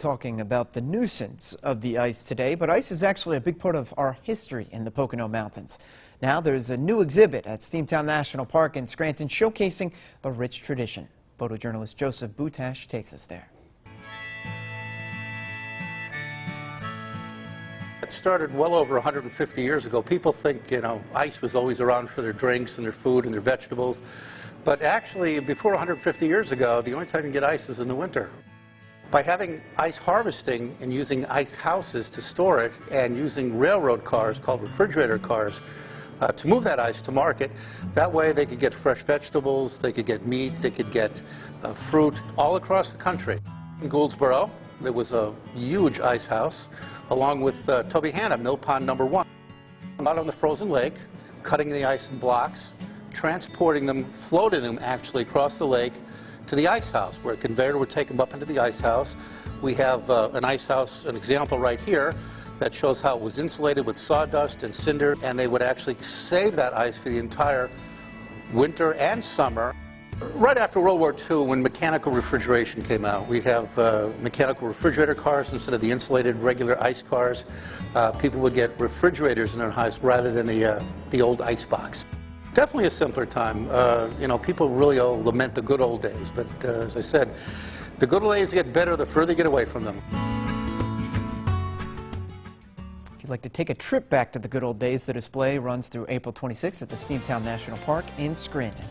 talking about the nuisance of the ice today, but ice is actually a big part of our history in the Pocono Mountains. Now there's a new exhibit at Steamtown National Park in Scranton showcasing the rich tradition. Photojournalist Joseph Butash takes us there. It started well over 150 years ago. People think, ice was always around for their drinks and their food and their vegetables. But actually, before 150 years ago, the only time you can get ice was in the winter. By having ice harvesting and using ice houses to store it and using railroad cars called refrigerator cars to move that ice to market, that way they could get fresh vegetables, they could get meat, they could get fruit all across the country. In Gouldsboro, there was a huge ice house along with Tobyhanna, Mill Pond number 1. Out on the frozen lake, cutting the ice in blocks, transporting them, floating them actually across the lake to the ice house, where a conveyor would take them up into the ice house. We have an ice house, an example right here, that shows how it was insulated with sawdust and cinder, and they would actually save that ice for the entire winter and summer. Right after World War II, when mechanical refrigeration came out, we'd have mechanical refrigerator cars instead of the insulated regular ice cars. People would get refrigerators in their house rather than the old ice box. Definitely a simpler time. People really all lament the good old days, but as I said, the good old days get better the further you get away from them. If you'd like to take a trip back to the good old days, the display runs through April 26th at the Steamtown National Park in Scranton.